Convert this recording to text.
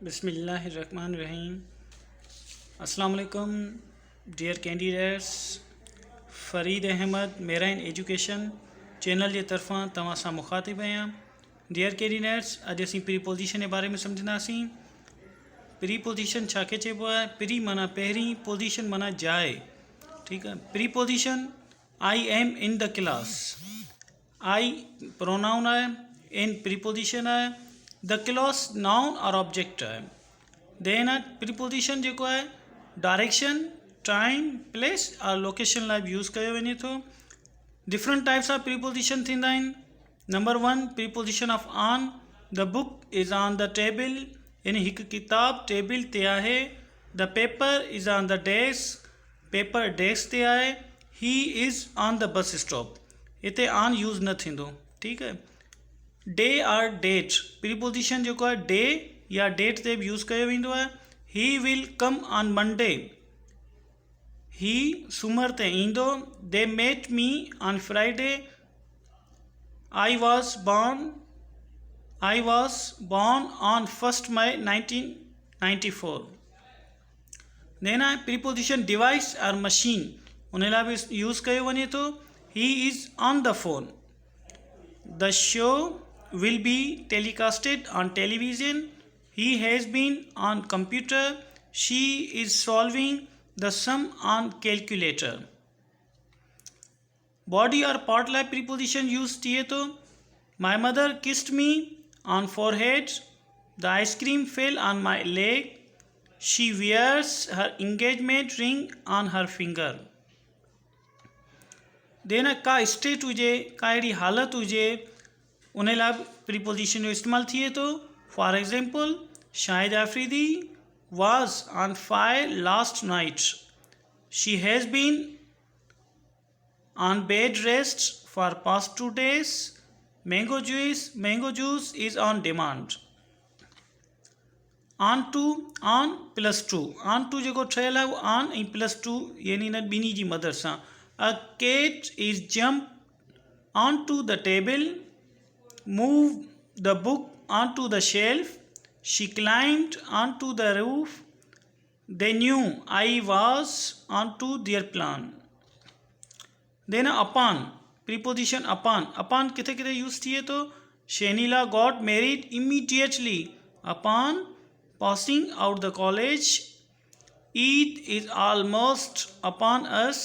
बिस्मिल्लाहिर्रहमानिर्रहीम। अस्सलाम वालेकुम डियर कैंडिडेट्स। फ़रीद अहमद मेरा इन एजुकेशन चैनल जे तरफ़ां तव्हां सां मुखातिब आहियां। डियर कैंडिडेट्स, अॼु असीं प्रीपोजिशन जे बारे में सम्झंदासीं। प्रीपोजिशन छा खे चइबो आहे? प्री माना पहिरीं, पोजिशन माना जाइ। ठीकु आहे। Preposition I am in the class, I pronoun आहे, इन प्रीपोजिशन आहे, द क्लास नाउन और ऑब्जेक्ट आहे। देन प्रीपोजिशन जेको आहे डायरेक्शन, टाइम, प्लेस और लोकेशन लाइ यूज़ कयो वञे थो। डिफरेंट टाइप्स ऑफ प्रीपोजिशन थींदा आहिनि। Number 1 preposition of on. The book is on the table, यानी हिकु किताब टेबल ते आहे। The paper is on the desk, paper desk ते आहे। ही is on the bus stop, हिते ऑन यूज़ न थींदो। ठीकु आहे। डे और डेट प्रीपोजिशन जेको आहे डे या डेट ते बि यूज़ कयो वेंदो आहे। He will come on Monday, ही सूमर ते ईंदो। They met me on Friday. I was born on 1 May 1994। Then आहे प्रीपोजिशन डिवाइस और मशीन, उन लाइ बि यूज़ कयो वञे थो। He is on the phone. The show will be telecasted on television. He has been on computer. She is solving the sum on calculator. Body और part लाइ preposition use थिए थो। My mother kissed me on forehead. The ice cream fell on my leg. She wears her engagement ring on her finger. देन का state हुजे, का अहिड़ी हालत हुजे, उन लाइ प्रीपोजिशन जो इस्तेमालु थिए थो। For example, Shahid Afridi was on fire last night. She has been on bed rest for past 2 days. Mango juice is on demand. On to, on +2, on to जेको ठहियलु आहे उहो ऑन ऐं +2 यानी इन ॿिन्ही जी मदद सां। A cat is jump on to the table. Move the book onto the shelf. She climbed onto the roof. They knew I was onto their plan. Then upon preposition upon. Upon किथे किथे use थिए थो। Shanila got married immediately upon passing out the college. Eid is almost upon us.